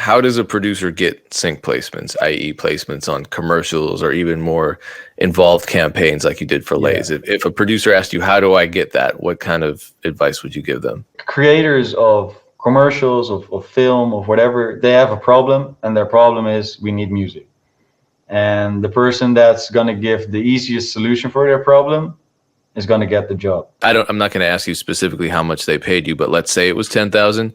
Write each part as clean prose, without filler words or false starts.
how does a producer get sync placements, i.e. placements on commercials or even more involved campaigns like you did for Lay's? If a producer asked you, how do I get that? What kind of advice would you give them? Creators of commercials, of film, of whatever, they have a problem, and their problem is we need music. And the person that's going to give the easiest solution for their problem is going to get the job. I'm not going to ask you specifically how much they paid you, but let's say it was 10,000.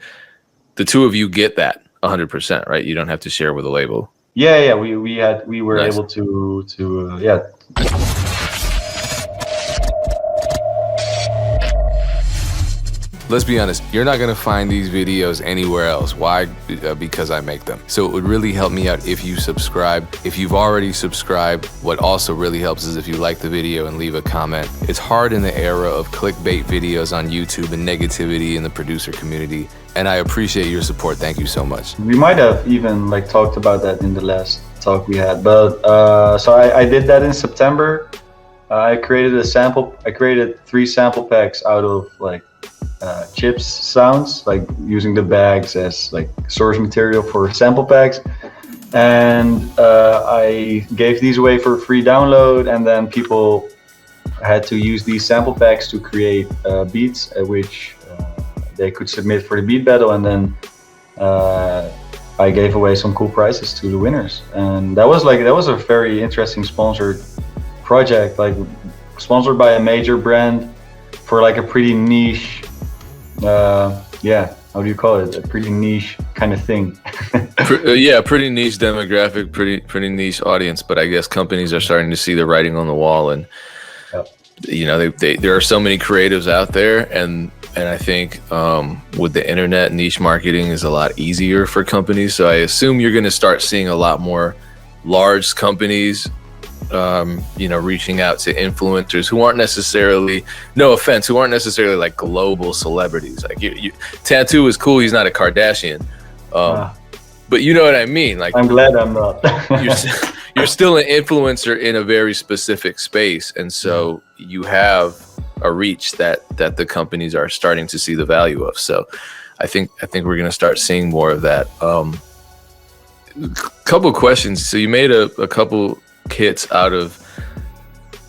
The two of you get that 100%, right? You don't have to share with a label. Yeah. We were nice. Able to yeah. Let's be honest, you're not gonna find these videos anywhere else. Why? Because I make them. So it would really help me out if you subscribe. If you've already subscribed, what also really helps is if you like the video and leave a comment. It's hard in the era of clickbait videos on YouTube and negativity in the producer community. And I appreciate your support. Thank you so much. We might have even talked about that in the last talk we had. But so I did that in September. I created 3 sample packs out of chips sounds, using the bags as source material for sample packs, and I gave these away for free download, and then people had to use these sample packs to create beats which they could submit for the beat battle, and then I gave away some cool prizes to the winners. And that was a very interesting sponsored project, sponsored by a major brand for a pretty niche how do you call it? A pretty niche kind of thing. Pretty niche demographic, pretty niche audience. But I guess companies are starting to see the writing on the wall, and there are so many creatives out there, and I think with the internet, niche marketing is a lot easier for companies. So I assume you're going to start seeing a lot more large companies reaching out to influencers who aren't necessarily, no offense, who aren't necessarily global celebrities. Tantu is cool. He's not a Kardashian. But you know what I mean? I'm glad I'm not. you're still an influencer in a very specific space. And so you have a reach that the companies are starting to see the value of. So I think we're going to start seeing more of that. Couple questions. So you made a couple kits out of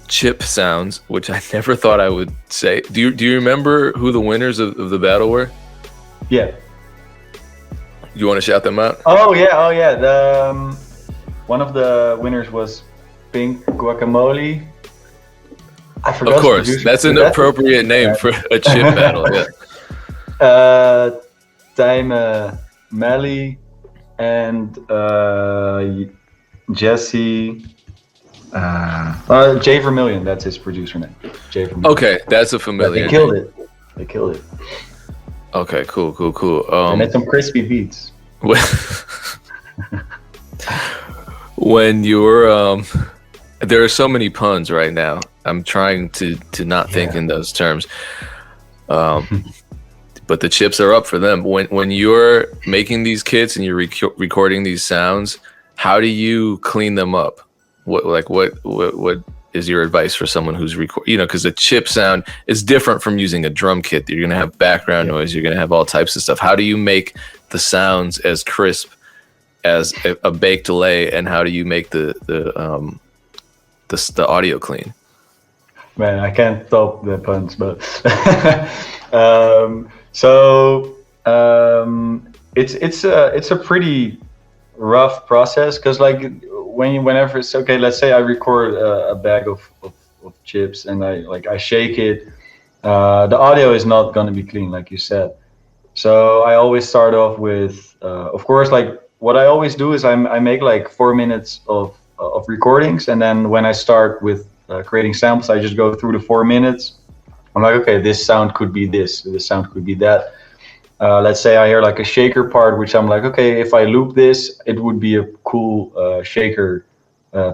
chip sounds, which I never thought I would say. Do you remember who the winners of the battle were? Yeah. You want to shout them out? Oh yeah. One of the winners was Pink Guacamole. I forgot. Of course, that's an appropriate name for a chip battle. Yeah. Time Melly and Jesse. Jay Vermillion, that's his producer name. Jay Vermillion. Okay, that's a familiar. They killed it. They killed it. Okay, cool. They made some crispy beats. When you're there are so many puns right now. I'm trying to not think in those terms. But the chips are up for them. When you're making these kits and you're recording these sounds, how do you clean them up? What is your advice for someone who's because a chip sound is different from using a drum kit. You're gonna have background noise. You're gonna have all types of stuff. How do you make the sounds as crisp as a baked lay, and how do you make the audio clean? Man, I can't top the puns, but it's a pretty rough process, because whenever it's okay, let's say I record a bag of chips and I shake it, the audio is not going to be clean, like you said. So I always start off with of course, what I always do is I make 4 minutes of recordings, and then when I start with creating samples, I just go through the 4 minutes. I'm like, okay, this sound could be this sound could be that. Let's say I hear a shaker part, which I'm like, okay, if I loop this, it would be a cool shaker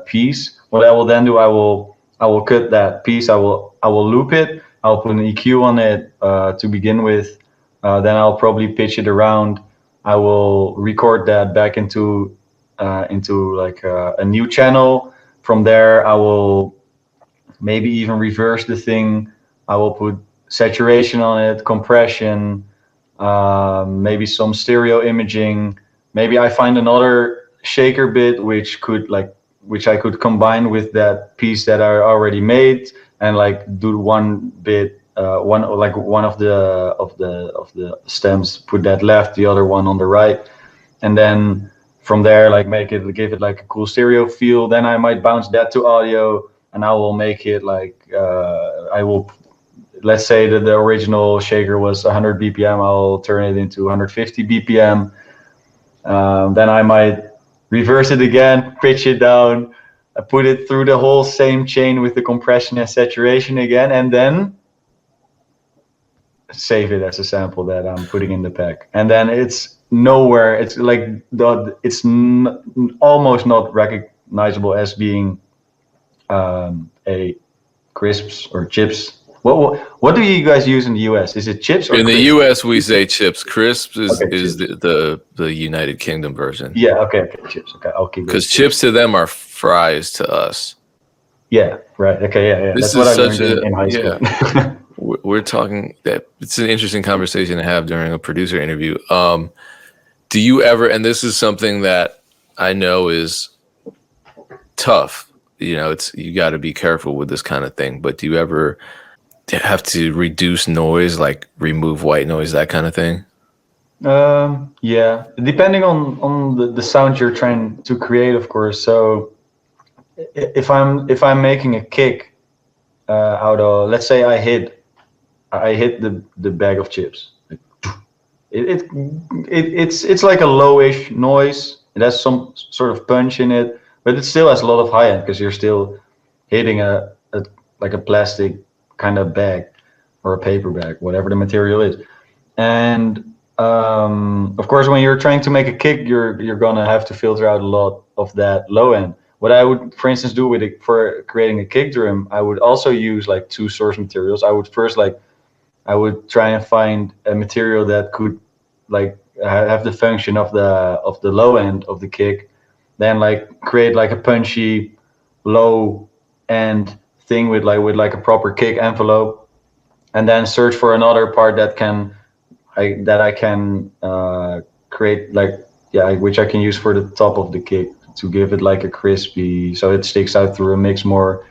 piece. What I will then do, I will cut that piece. I will loop it. I'll put an EQ on it to begin with. Then I'll probably pitch it around. I will record that back into a new channel. From there, I will maybe even reverse the thing. I will put saturation on it, compression. Maybe some stereo imaging, maybe I find another shaker bit which I could combine with that piece that I already made, and like do one bit, one of the stems, put that left, the other one on the right, and then from there like give it like a cool stereo feel. Then I might bounce that to audio, and I will make it like I will, let's say that the original shaker was 100 BPM, I'll turn it into 150 BPM. Then I might reverse it again, pitch it down, put it through the whole same chain with the compression and saturation again, and then save it as a sample that I'm putting in the pack. And then it's nowhere. It's like almost not recognizable as being a crisps or chips. What do you guys use in the US? Is it chips or in the crisps? US we say chips. Crisps is, Okay, is chips. the United Kingdom version. Yeah, okay, chips. Okay, I'll keep it. Because chips to them are fries to us. Yeah, right. Okay, yeah. This That's what I is such learned in high school. yeah. We're talking that it's an interesting conversation to have during a producer interview. Do you ever, and this is something that I know is tough, you know, it's, you got to be careful with this kind of thing, but do you ever have to reduce noise, like remove white noise, that kind of thing? Yeah, depending on the sound you're trying to create, of course. So if I'm making a kick out of, let's say I hit the bag of chips. It, it's like a lowish noise. It has some sort of punch in it, but it still has a lot of high end because you're still hitting a like a plastic kind of bag or a paper bag, whatever the material is. And of course, when you're trying to make a kick, you're gonna have to filter out a lot of that low end. What I would, for instance, do with it for creating a kick drum, I would also use like two source materials. I would try and find a material that could like have the function of the low end of the kick, then like create like a punchy low end thing with like a proper kick envelope, and then search for another part that I can create like, yeah, which I can use for the top of the kick to give it like a crispy, so it sticks out through a mix more.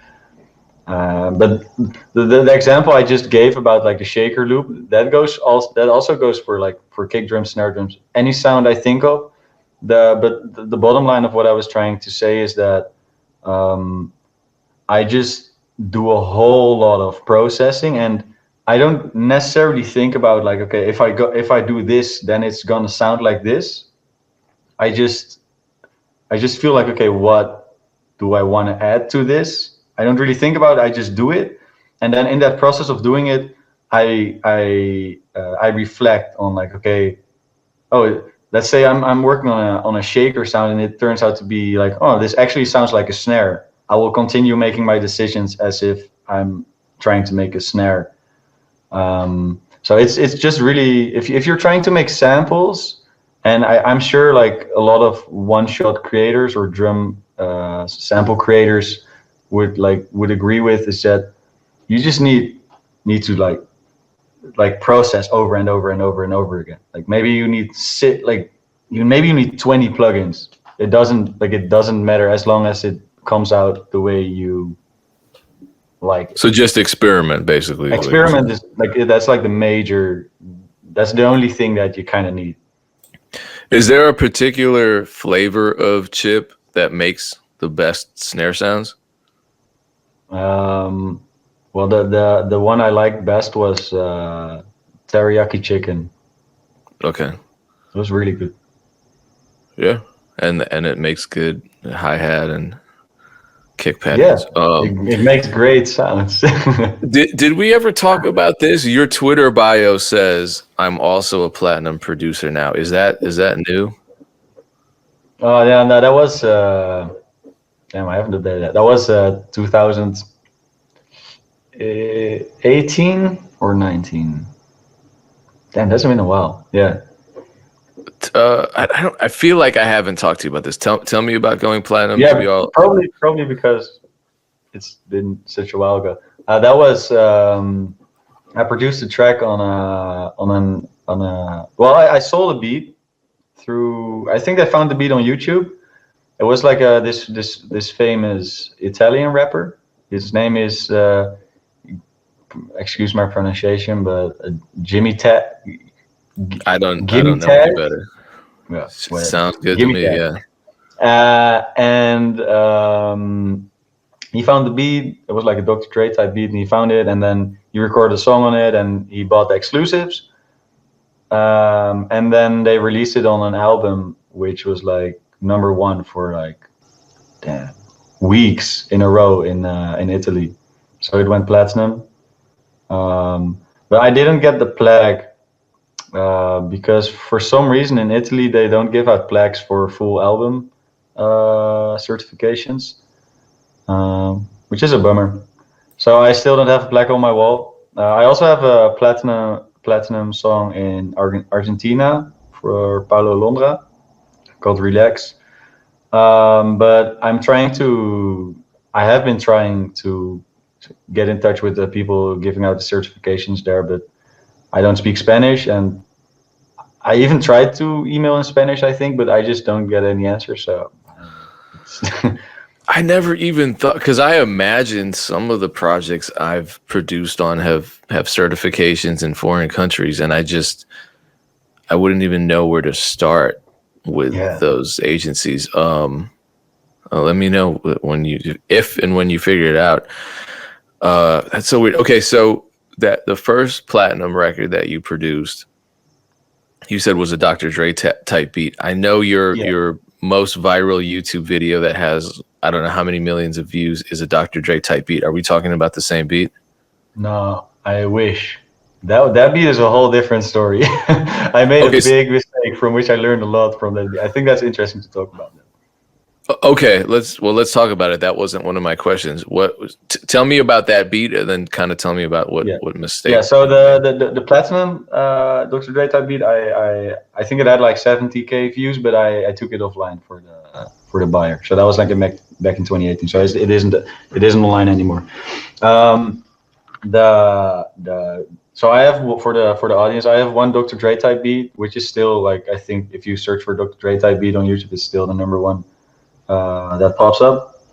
But the example I just gave about like the shaker loop, that also goes for like for kick drums, snare drums, any sound I think of. But the bottom line of what I was trying to say is that I just do a whole lot of processing, and I don't necessarily think about like, okay, if I do this, then it's gonna sound like this. I just feel like, okay, what do I want to add to this? I don't really think about it. I just do it, and then in that process of doing it, I reflect on like, okay, oh, let's say I'm working on a shaker sound, and it turns out to be like, oh, this actually sounds like a snare. I will continue making my decisions as if I'm trying to make a snare. So it's just really, if you're trying to make samples, and I'm sure like a lot of one-shot creators or drum sample creators would agree with, is that you just need to like process over and over and over and over again. Like maybe you need maybe you need 20 plugins. It doesn't matter as long as it comes out the way you like. So just experiment, basically. Experiment is like, that's like that's the only thing that you kind of need. Is there a particular flavor of chip that makes the best snare sounds? Well, the one I liked best was teriyaki chicken. Okay. It was really good. Yeah, and it makes good hi-hat and kick patterns. Yeah, it makes great sounds. Did we ever talk about this? Your Twitter bio says I'm also a platinum producer now. Is that new? Oh yeah, no, that was damn, I haven't done that. That was 2018 or 19. Damn, that's been a while. Yeah. I feel like I haven't talked to you about this. Tell me about going platinum. Yeah, probably because it's been such a while ago. That was I produced a track on a well, I sold a beat through. I think I found the beat on YouTube. It was like this famous Italian rapper. His name is excuse my pronunciation, but Jimmy Tag. I Gimme don't know any Tag. better. Yeah, Sounds good to Gimme me. Tag. Yeah. And he found the beat. It was like a Dr. Dre type beat, and he found it, and then he recorded a song on it, and he bought the exclusives. And then they released it on an album, which was like #1 for like weeks in a row in Italy. So it went platinum. But I didn't get the plaque because for some reason in Italy they don't give out plaques for full album certifications, which is a bummer. So I still don't have a plaque on my wall. I also have a platinum song in Argentina for Paulo Londra called Relax. But I have been trying to get in touch with the people giving out the certifications there, but I don't speak Spanish, and I even tried to email in Spanish, I think, but I just don't get any answer. So I never even thought, because I imagine some of the projects I've produced on have certifications in foreign countries, and I wouldn't even know where to start with those agencies. Let me know when you figure it out. That's so weird. Okay, so that the first platinum record that you produced, you said was a Dr. Dre type beat. I know your most viral YouTube video that has I don't know how many millions of views is a Dr. Dre type beat. Are we talking about the same beat? No, I wish. That beat is a whole different story. I made a big mistake from which I learned a lot from that beat. I think that's interesting to talk about. Okay, let's talk about it. That wasn't one of my questions. Tell me about that beat, and then kind of tell me about what mistake. Yeah, so the platinum Dr. Dre type beat, I think it had like 70K views, but I took it offline for the buyer. So that was like back in 2018. So it isn't online anymore. So I have for the audience, I have one Dr. Dre type beat, which is still like, I think if you search for Dr. Dre type beat on YouTube, it's still the #1 that pops up.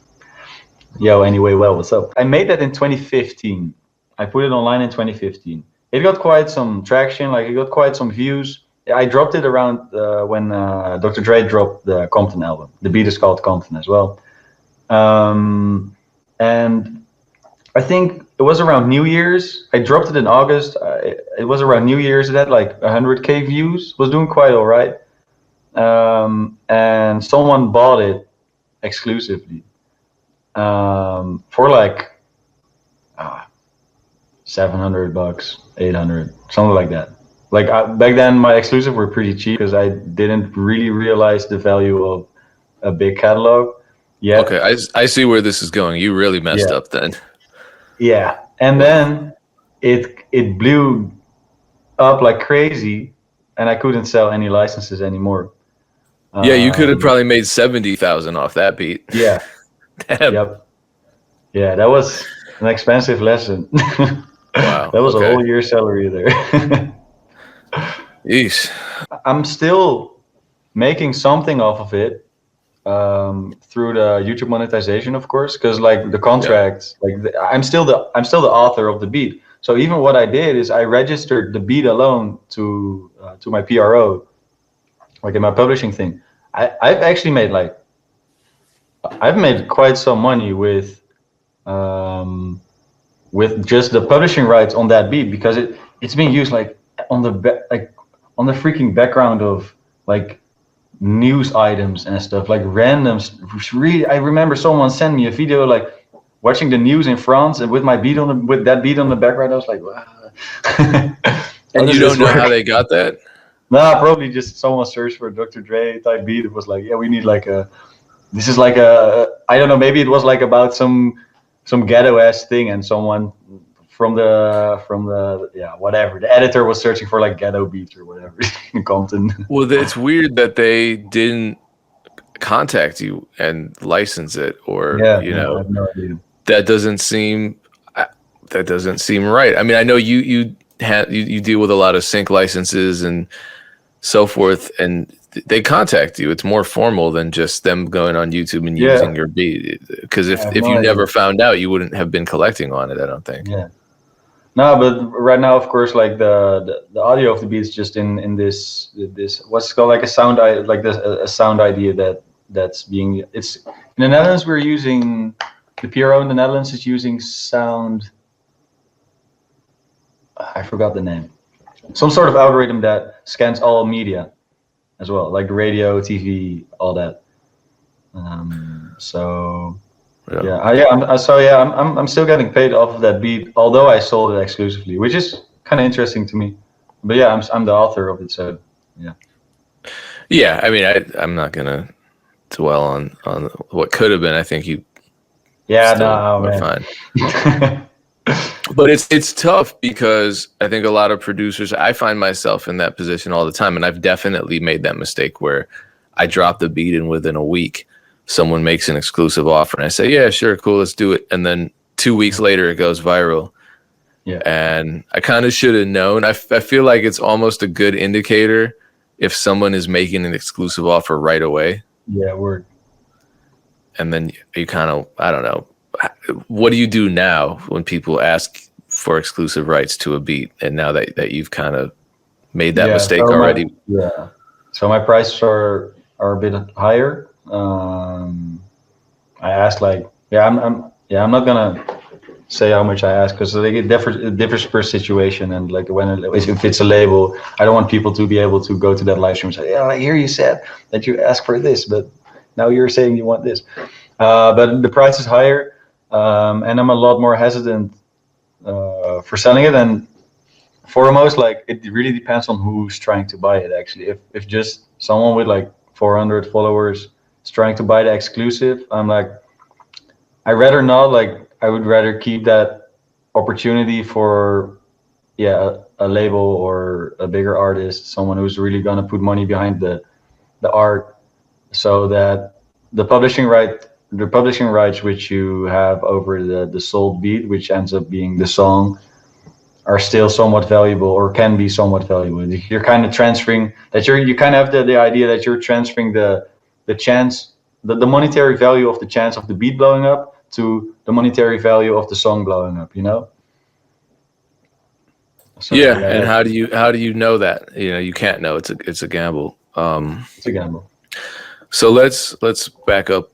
Yo, anyway, well, what's up? I made that in 2015. I put it online in 2015. It got quite some traction, like it got quite some views. I dropped it around when Dr. Dre dropped the Compton album. The beat is called Compton as well. And I think it was around New Year's. I dropped it in August. It was around New Year's. It had like 100K views. Was doing quite all right. And someone bought it exclusively for like $700, $800, something like that. Like back then, my exclusive were pretty cheap because I didn't really realize the value of a big catalog yet. Okay, I see where this is going. You really messed up then. Yeah, and then it blew up like crazy, and I couldn't sell any licenses anymore. Yeah, you could have probably made 70,000 off that beat. Yeah. Damn. Yep. Yeah, that was an expensive lesson. Wow. That was a whole year's salary there. Yeesh. I'm still making something off of it through the YouTube monetization, of course, because like the contracts, I'm still the author of the beat. So even what I did is I registered the beat alone to my PRO, like in my publishing thing. I've actually made I've made quite some money with just the publishing rights on that beat, because it's being used like on the freaking background of like news items and stuff, like randoms. Really, I remember someone sent me a video like watching the news in France, and with that beat on the background, I was like, wow. And you don't know how they got that? Nah, probably just someone searched for a Dr. Dre type beat. It was like, yeah, we need this is like I don't know, maybe it was like about some ghetto ass thing, and someone from the whatever, the editor was searching for like ghetto beats or whatever in Compton. Well, it's weird that they didn't contact you and license it, or I have no idea. That doesn't seem right. I mean, I know you deal with a lot of sync licenses and so forth, and they contact you. It's more formal than just them going on YouTube and using your beat. Because I have if no you idea. never found out, you wouldn't have been collecting on it, I don't think. Yeah. No, but right now, of course, like the audio of the beats just in this what's called like a sound like this a sound idea that's being it's in the Netherlands we're using the PRO in the Netherlands is using sound. I forgot the name. Some sort of algorithm that scans all media as well, like radio, TV, all that. So yeah, I'm still getting paid off of that beat, although I sold it exclusively, which is kind of interesting to me. But yeah, I'm the author of it, so yeah. Yeah, I mean, I'm not gonna dwell on what could have been. I think you still are fine. But it's tough because I think a lot of producers, I find myself in that position all the time, and I've definitely made that mistake where I drop the beat and within a week someone makes an exclusive offer and I say, yeah, sure, cool, let's do it. And then 2 weeks later it goes viral. Yeah. And I kind of should have known. I feel like it's almost a good indicator if someone is making an exclusive offer right away. Yeah, word. And then you kind of, I don't know. What do you do now when people ask for exclusive rights to a beat? And now that you've kind of made that mistake already. So my prices are a bit higher. I asked like, I'm not gonna say how much I ask because like it differs per situation, and like if it's a label, I don't want people to be able to go to that live stream and say, yeah, I hear you said that you asked for this, but now you're saying you want this. But the price is higher, and I'm a lot more hesitant for selling it. And foremost, like it really depends on who's trying to buy it. Actually, if just someone with like 400 followers is trying to buy the exclusive, I'm like, I rather not. Like I would rather keep that opportunity for a label or a bigger artist, someone who's really gonna put money behind the art, so that the publishing rights which you have over the sold beat, which ends up being the song, are still somewhat valuable or can be somewhat valuable. You're kind of transferring that you kind of have the idea that you're transferring the chance, the monetary value of the chance of the beat blowing up to the monetary value of the song blowing up, you know? So, yeah, and how do you know that? You know, you can't know. It's a gamble. It's a gamble. So let's back up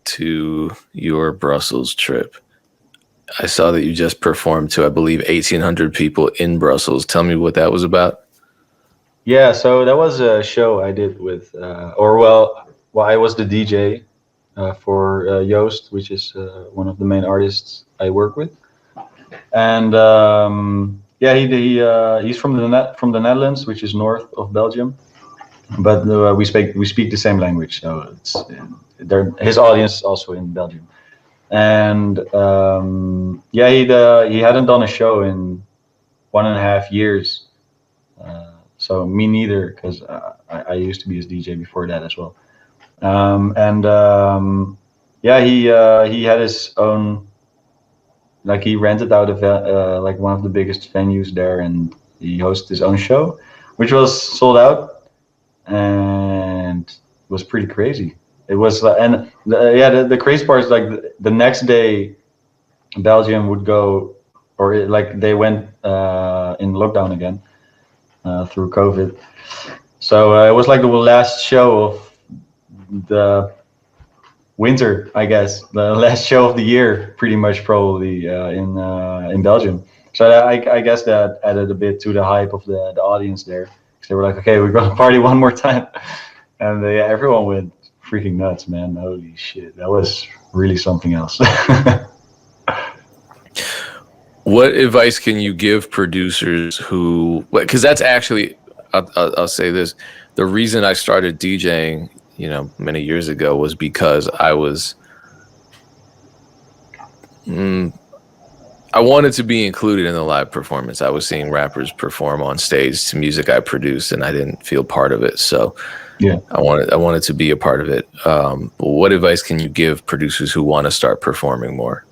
to your Brussels trip. I saw that you just performed to, I believe, 1,800 people in Brussels. Tell me what that was about. Yeah, so that was a show I did with, I was the DJ for Joost, which is one of the main artists I work with, and he's from the Netherlands, which is north of Belgium, but we speak the same language, so it's his audience is also in Belgium. And he hadn't done a show in 1.5 years, so me neither, because I used to be his DJ before that as well. He had his own, like he rented out like one of the biggest venues there, and he hosted his own show, which was sold out and was pretty crazy. It was, and the crazy part is like the next day, Belgium would go, or they went in lockdown again through COVID. So it was like the last show of the winter, I guess, the last show of the year, pretty much probably in Belgium. So I guess that added a bit to the hype of the audience there, because they were like, okay, we're gonna party one more time, and everyone went freaking nuts, man. Holy shit, that was really something else. What advice can you give producers who, because that's actually, I'll say this, the reason I started DJing, many years ago, was because I wanted to be included in the live performance. I was seeing rappers perform on stage to music I produced, and I didn't feel part of it. So yeah, I wanted to be a part of it. What advice can you give producers who want to start performing more?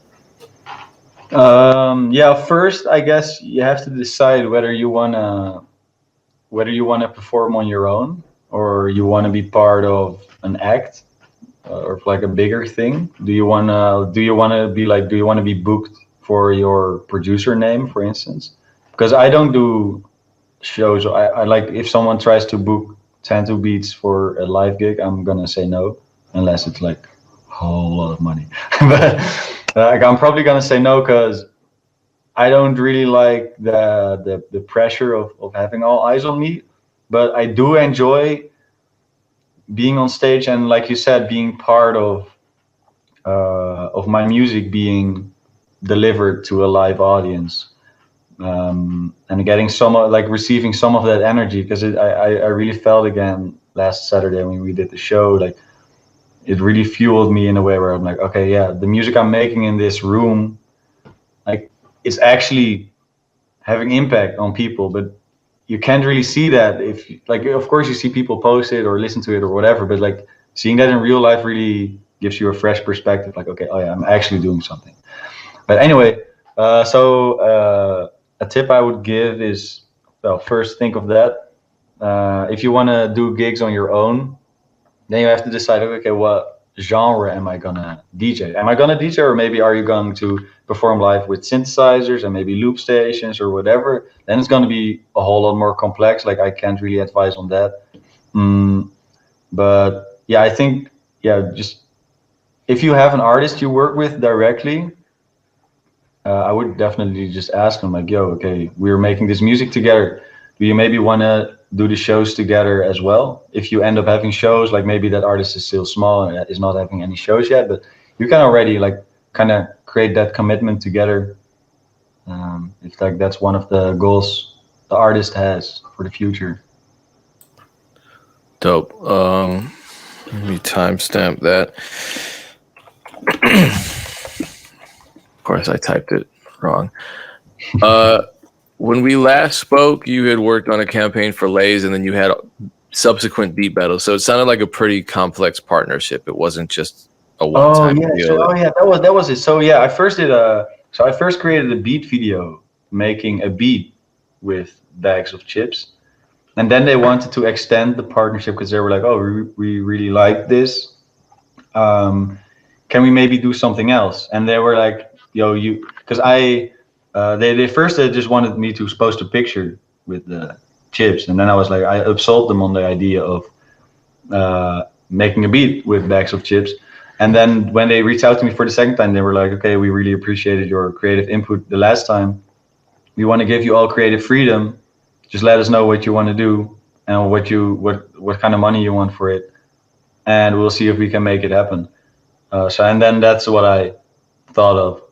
First, I guess you have to decide whether you wanna perform on your own, or you want to be part of an act, or like a bigger thing? Do you want to be booked for your producer name, for instance? Because I don't do shows. I like, if someone tries to book Tantu Beats for a live gig, I'm gonna say no, unless it's like a whole lot of money. But like, I'm probably gonna say no because I don't really like the pressure of having all eyes on me. But I do enjoy being on stage, and like you said, being part of my music being delivered to a live audience, and getting some like receiving some of that energy, because I really felt again last Saturday when we did the show, like it really fueled me in a way where I'm like, okay, yeah, the music I'm making in this room, like, it's actually having impact on people. But you can't really see that if, like, of course you see people post it or listen to it or whatever, but like seeing that in real life really gives you a fresh perspective, like, okay, oh yeah, I'm actually doing something. But anyway, a tip I would give is, well, first think of that. If you want to do gigs on your own, then you have to decide, okay, what genre am I gonna DJ? Am I gonna DJ, or maybe are you going to perform live with synthesizers and maybe loop stations or whatever? Then it's gonna be a whole lot more complex. Like, I can't really advise on that. Mm, but yeah, I think, yeah, just if you have an artist you work with directly, I would definitely just ask them, like, yo, okay, we're making this music together. Do you maybe want to do the shows together as well? If you end up having shows, like maybe that artist is still small and is not having any shows yet, but you can already like kind of create that commitment together. If like that's one of the goals the artist has for the future. Dope. Let me timestamp that. Of course, I typed it wrong. When we last spoke, you had worked on a campaign for Lay's, and then you had subsequent beat battles. So it sounded like a pretty complex partnership. It wasn't just a Oh one-time yeah, deal. that was it. So yeah, I first created a beat video making a beat with bags of chips. And then they wanted to extend the partnership because they were like, oh, we really like this. Can we maybe do something else? And they were like, yo, because they first they just wanted me to post a picture with the chips. And then I was like, I upsold them on the idea of making a beat with bags of chips. And then when they reached out to me for the second time, they were like, okay, we really appreciated your creative input the last time. We want to give you all creative freedom. Just let us know what you want to do and what kind of money you want for it, and we'll see if we can make it happen. And then that's what I thought of.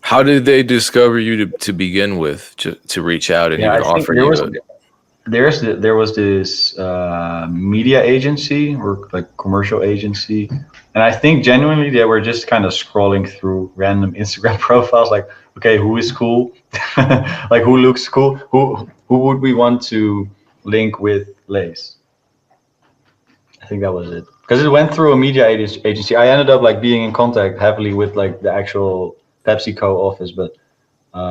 How did they discover you to begin with, to reach out and Yeah, even I think offer you there was this media agency or like commercial agency, and I think genuinely they were just kind of scrolling through random Instagram profiles, like, okay, who is cool, like who looks cool, who would we want to link with Lace? I think that was it, because it went through a media agency. I ended up like being in contact heavily with like the actual PepsiCo office, but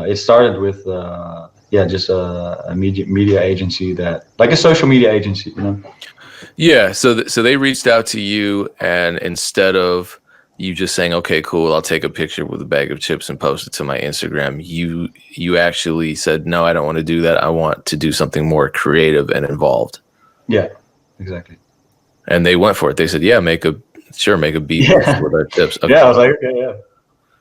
it started with yeah, just a media agency, that like a social media agency, you know. Yeah, so they reached out to you, and instead of you just saying, "Okay, cool, I'll take a picture with a bag of chips and post it to my Instagram," you actually said, "No, I don't want to do that. I want to do something more creative and involved." Yeah, exactly. And they went for it. They said, "Yeah, make a beat Yeah, with our chips." Okay. yeah. I was like, okay, yeah,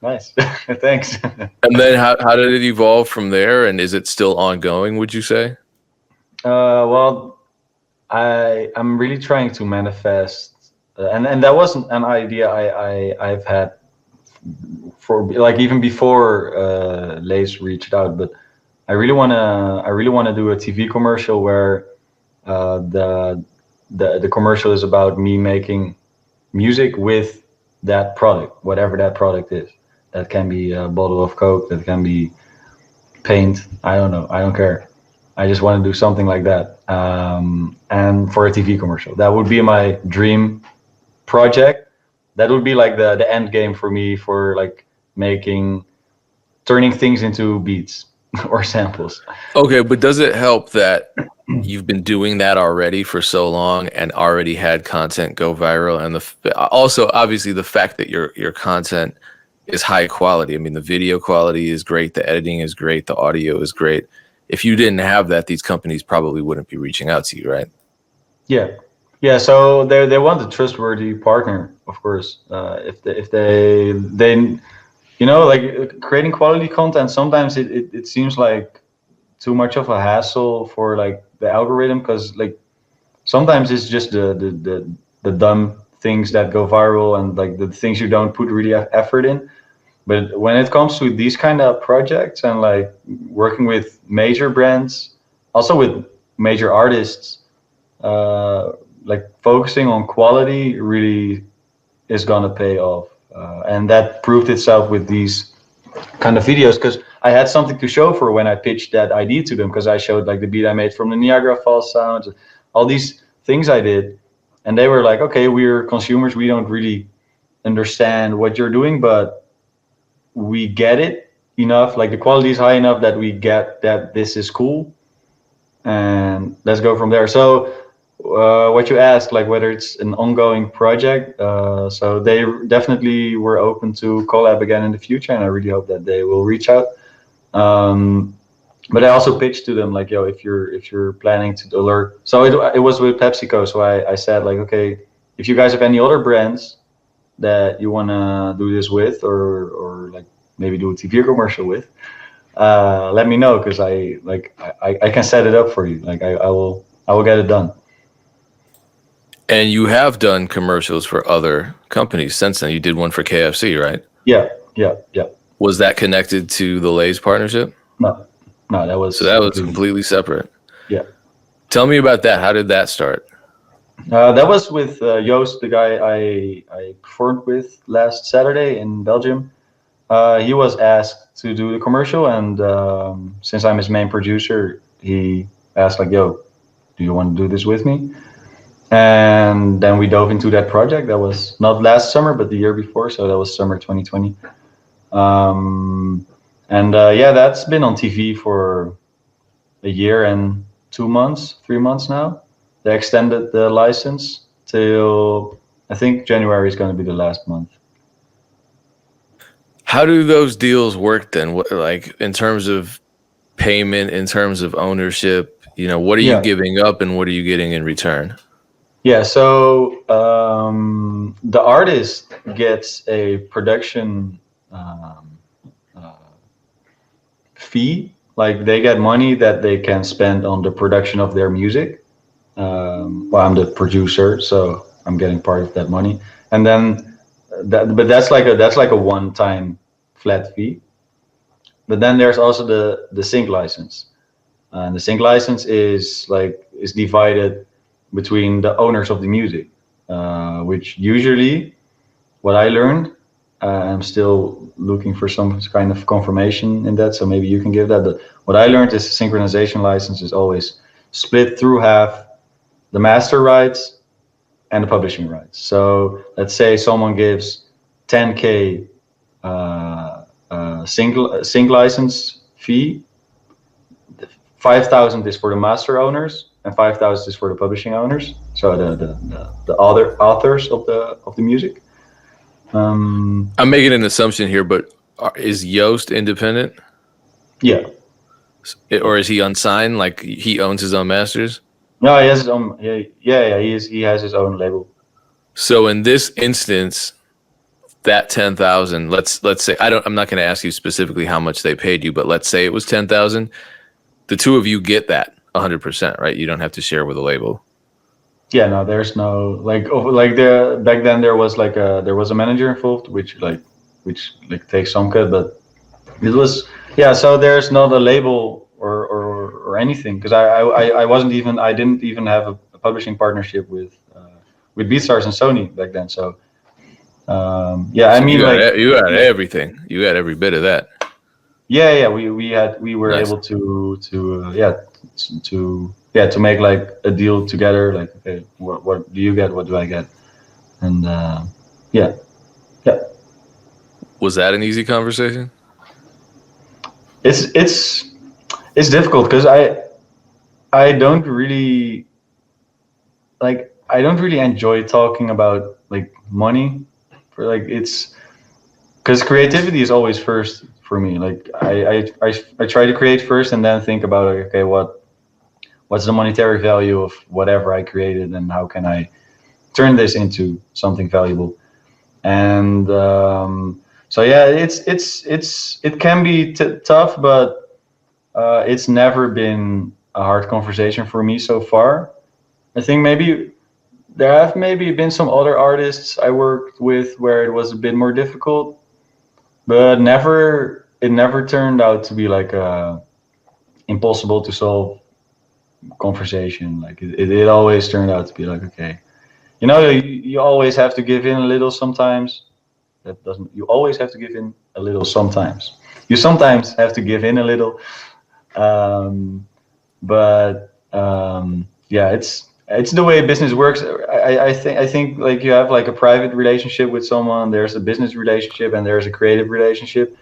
nice, thanks. And then how did it evolve from there? And is it still ongoing, would you say? Well, I'm really trying to manifest, and that wasn't an idea I've had for like even before Lace reached out, but I really wanna do a TV commercial where the commercial is about me making music with that product, whatever that product is. That can be a bottle of Coke, that can be paint. I don't know. I don't care. I just want to do something like that. And for a TV commercial, that would be my dream project. That would be like the end game for me, for like turning things into beats. or samples. Okay, but does it help that you've been doing that already for so long and already had content go viral, and also obviously the fact that your content is high quality. I mean, the video quality is great, the editing is great, the audio is great. If you didn't have that, these companies probably wouldn't be reaching out to you, right? Yeah, yeah. So they want a trustworthy partner, of course. If they like creating quality content. Sometimes it seems like too much of a hassle for like the algorithm, because like sometimes it's just the dumb things that go viral, and like the things you don't put really effort in. But when it comes to these kind of projects and like working with major brands, also with major artists, like focusing on quality really is gonna pay off, and that proved itself with these kind of videos, because I had something to show for when I pitched that idea to them, because I showed like the beat I made from the Niagara Falls sounds, all these things I did, and they were like, okay, we're consumers, we don't really understand what you're doing, but we get it enough, like the quality is high enough that we get that this is cool, and let's go from there. So what you asked, like whether it's an ongoing project, so they definitely were open to collab again in the future, and I really hope that they will reach out. um, but I also pitched to them like, yo, if you're planning to alert, so it was with PepsiCo, so I said like, okay, if you guys have any other brands that you want to do this with, or like maybe do a TV commercial with, let me know, because I can set it up for you, like I will get it done. And you have done commercials for other companies since then. You did one for KFC, right? Yeah, yeah, yeah. Was that connected to the Lay's partnership? No, no, that So was that was completely. completely separate. Yeah. Tell me about that. How did that start? That was with Joost, the guy I performed with last Saturday in Belgium. He was asked to do the commercial, and since I'm his main producer, he asked like, "Yo, do you want to do this with me?" And then we dove into that project. That was not last summer, but the year before, so that was summer 2020. And yeah, that's been on TV for a year and 2 months, 3 months now. They extended the license till, I think, January is going to be the last month. How do those deals work then? What, like in terms of payment, in terms of ownership, what are you Yeah, giving up and what are you getting in return? yeah. So the artist gets a production um, uh, fee. Like they get money that they can spend on the production of their music. Well, I'm the producer, so I'm getting part of that money, and then but that's like a one-time flat fee. But then there's also the sync license, and the sync license is divided between the owners of the music, which usually, what I learned, I'm still looking for some kind of confirmation in that, so maybe you can give that. But what I learned is the synchronization license is always split through half, the master rights and the publishing rights. So let's say someone gives 10K sync license fee, 5,000 is for the master owners and 5,000 is for the publishing owners. So the other authors of the music. I'm making an assumption here, but is Yoast independent Yeah. or is he unsigned? Like he owns his own masters? No, he has his own. Yeah, yeah, yeah. He has his own label. So in this instance, that 10,000, let's say I'm not going to ask you specifically how much they paid you, but let's say it was 10,000. The two of you get that 100%, right? You don't have to share with a label. Yeah, no, there's no like the back then there was a manager involved, which takes some cut, but it was, yeah. So there's not a label or anything, because I wasn't even, I didn't even have a publishing partnership with BeatStars and Sony back then. So yeah, I So mean like, you got yeah, everything. You got every bit of that. yeah, yeah. We were Nice. able to make like a deal together. Like, okay, what do you get? What do I get? And yeah, Was that an easy conversation? it's It's difficult because I don't really I don't really enjoy talking about like money for like it's because creativity is always first for me. Like I try to create first and then think about like, okay, what's the monetary value of whatever I created and how can I turn this into something valuable. And so yeah, it can be tough, but it's never been a hard conversation for me so far. I think maybe there have maybe been some other artists I worked with where it was a bit more difficult, but never it never turned out to be like a impossible to solve conversation. Like it always turned out to be like okay, you always have to give in a little sometimes. That doesn't you always have to give in a little sometimes. You sometimes have to give in a little, um, but yeah, it's the way business works. I think like you have like a private relationship with someone. There's a business relationship and there's a creative relationship,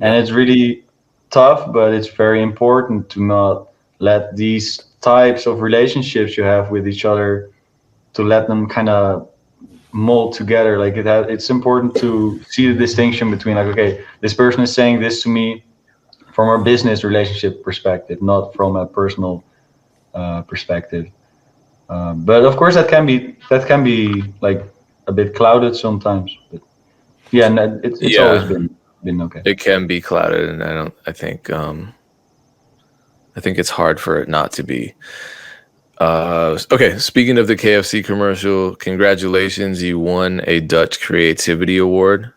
and it's really tough, but it's very important to not let these types of relationships you have with each other to let them kind of mold together. Like it's important to see the distinction between like okay, this person is saying this to me from a business relationship perspective, not from a personal perspective. But of course, that can be like a bit clouded sometimes. But yeah, no, it's always Yeah, been okay. it can be clouded, and I think it's hard for it not to be. Okay, speaking of the KFC commercial, congratulations! You won a Dutch Creativity Award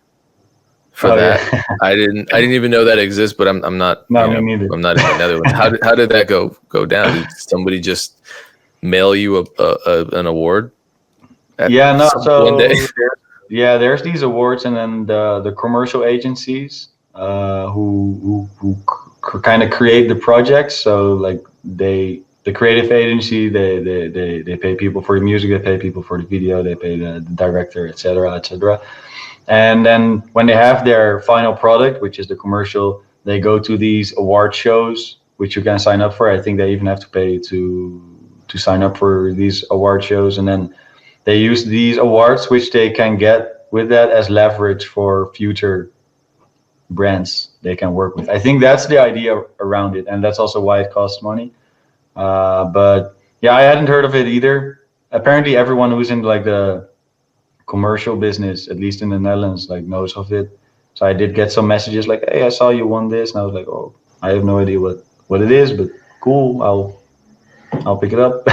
for Oh that. yeah, I didn't even know that exists, but I'm not no, me neither. I'm not in the Netherlands. How did that go down? Did somebody just mail you an award at Yeah, no. one day? So yeah, there's these awards, and then the commercial agencies who kind of create the projects. So like the creative agency, they pay people for the music, they pay people for the video, they pay the director, etc., etc. And then when they have their final product, which is the commercial, they go to these award shows, which you can sign up for. I think they even have to pay to sign up for these award shows, and then they use these awards, which they can get with that as leverage for future brands they can work with. I think that's the idea around it, and that's also why it costs money. But yeah, I hadn't heard of it either. Apparently, everyone who's in like the commercial business, at least in the Netherlands, like knows of it. So I did get some messages like, "Hey, I saw you won this," and I was like, "Oh, I have no idea what it is, but cool. I'll pick it up."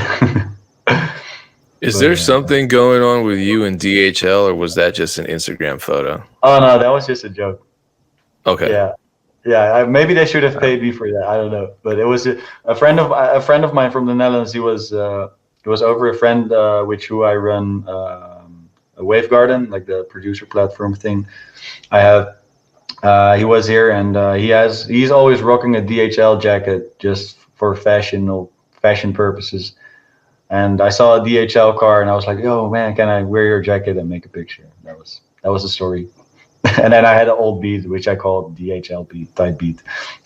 Is But there something going on with you and DHL, or was that just an Instagram photo? oh no, that was just a joke. Okay. Yeah, yeah. Maybe they should have paid me for that. I don't know, but it was a friend of mine from the Netherlands. He was over a friend with who I run a Wave Garden, like the producer platform thing. I have. He was here, and he's always rocking a DHL jacket just for fashion purposes. And I saw a DHL car, and I was like, "Yo, man, can I wear your jacket and make a picture?" That was the story. And then I had an old beat, which I called DHL beat type beat,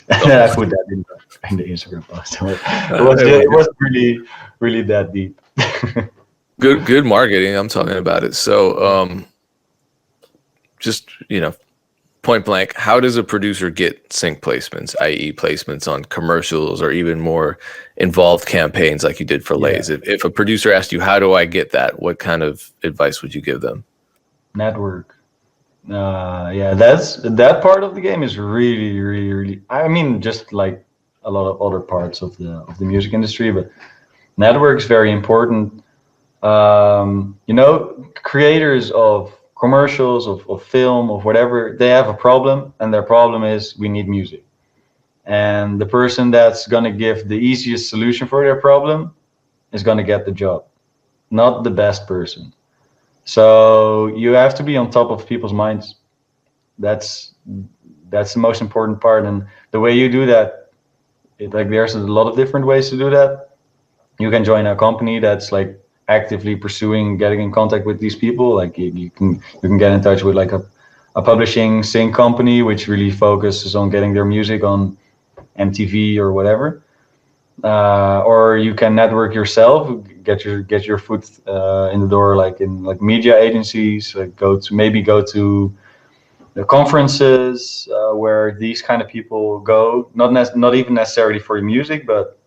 and then I put that in the Instagram post. It was really really that deep. Good marketing. I'm talking about it. So, just point blank, how does a producer get sync placements, i.e., placements on commercials or even more involved campaigns like you did for Yeah, Lay's? If a producer asked you, how do I get that? What kind of advice would you give them? network. Yeah, that part of the game is really, really, really. I mean, just like a lot of other parts of the music industry, but network is very important. Creators of commercials, of film, of whatever, they have a problem, and their problem is we need music. And the person that's gonna give the easiest solution for their problem is gonna get the job, not the best person. So you have to be on top of people's minds. That's that's the most important part, and the way you do that, like there's a lot of different ways to do that. You can join a company that's like actively pursuing getting in contact with these people. Like you can get in touch with like a publishing sync company which really focuses on getting their music on MTV or whatever. Or you can network yourself, get your foot in the door, like in like media agencies, like go to the conferences where these kind of people go. Not even necessarily for the music, but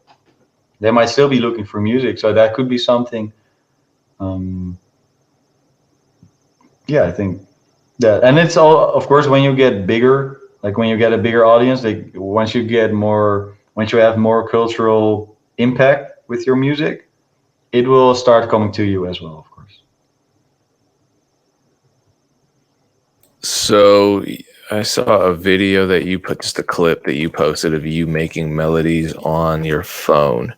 they might still be looking for music. So that could be something. Um, yeah, I think that, and it's all, of course, when you get bigger, like when you get a bigger audience, like once you have more cultural impact with your music, it will start coming to you as well, of course. So I saw a video that you put, just a clip that you posted of you making melodies on your phone,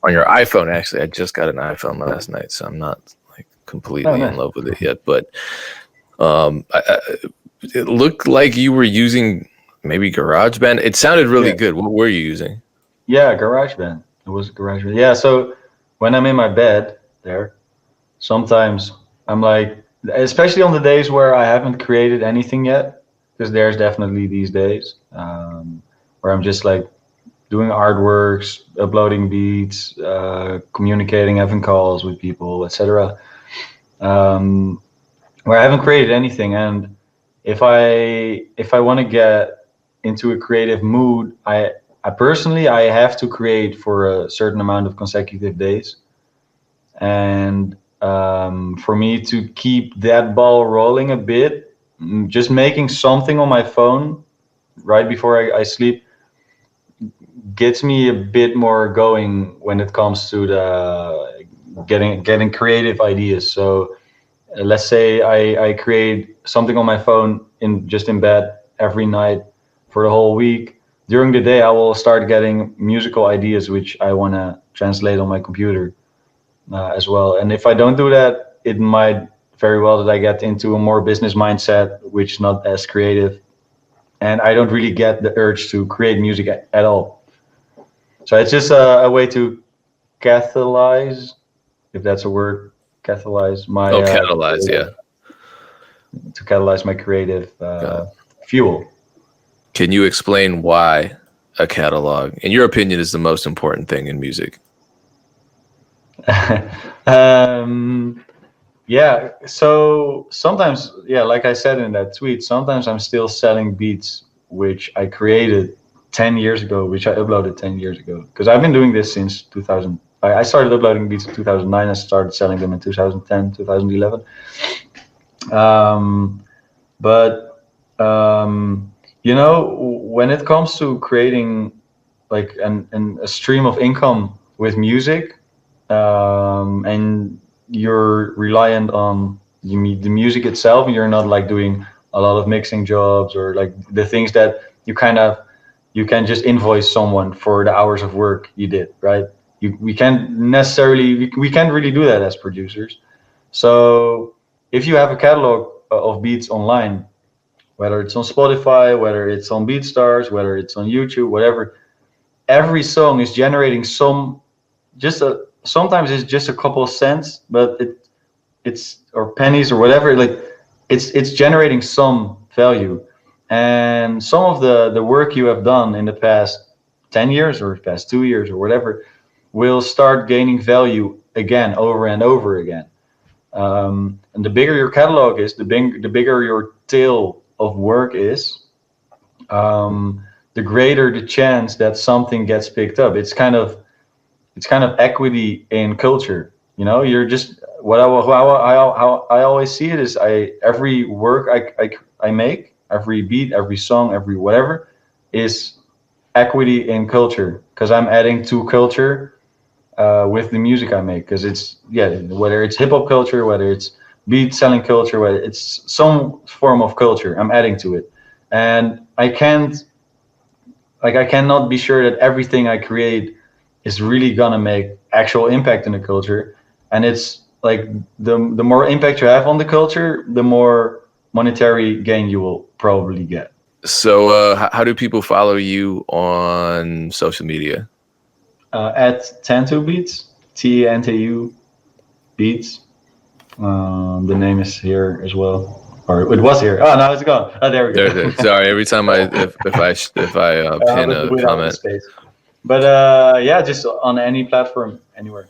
on your iPhone. Actually, I just got an iPhone last night, so I'm not like Oh, completely in nice. love with it yet. But it looked like you were using maybe GarageBand. It sounded really Yeah, good. What were you using? yeah, GarageBand. It was GarageBand. Yeah, so when I'm in my bed there, sometimes I'm like, especially on the days where I haven't created anything yet, because there's definitely these days where I'm just like doing artworks, uploading beats, communicating, having calls with people, etc. Um, where I haven't created anything, and if I want to get into a creative mood, I personally I have to create for a certain amount of consecutive days, and for me to keep that ball rolling a bit, just making something on my phone right before I sleep gets me a bit more going when it comes to the getting creative ideas. So let's say I create something on my phone in bed every night for the whole week. During the day, I will start getting musical ideas which I want to translate on my computer as well. And if I don't do that, it might very well that I get into a more business mindset, which is not as creative, and I don't really get the urge to create music at all. So it's just a way to catalyze, if that's a word, catalyze my Oh, Catalyze. Yeah, to catalyze my creative got it. fuel. Can you explain why a catalog, in your opinion, is the most important thing in music? um, yeah. So sometimes, yeah, like I said in that tweet, sometimes I'm still selling beats which I created 10 years ago, which I uploaded 10 years ago. Because I've been doing this since 2000. I started uploading beats in 2009. I started selling them in 2010, 2011. Um, but when it comes to creating like a stream of income with music, and you're reliant on the music itself, and you're not like doing a lot of mixing jobs or like the things that you can just invoice someone for the hours of work you did, right? We can't necessarily we can't really do that as producers. So if you have a catalog of beats online, whether it's on Spotify, whether it's on BeatStars, whether it's on YouTube, whatever, every song is generating sometimes it's just a couple of cents, but it's or pennies or whatever, like it's generating some value. And some of the work you have done in the past 10 years or past 2 years or whatever will start gaining value again over and over again. And the bigger your catalog is, the bigger your tail of work is, the greater the chance that something gets picked up. It's kind of equity in culture. You're just how I always see it is every work I make, every beat, every song, every whatever is equity in culture, because I'm adding to culture with the music I make. Because it's, yeah, whether it's hip hop culture, whether it's beat selling culture, whether it's some form of culture, I'm adding to it. And I cannot be sure that everything I create is really gonna make actual impact in the culture. And it's like the more impact you have on the culture, the more monetary gain you will probably get. So, how do people follow you on social media? At Tantu Beats, TNTU Beats. The name is here as well. or it was here. Oh, now it's gone. Oh, there we go. Sorry, every time if I pin a without the comment. space. But yeah, just on any platform, anywhere.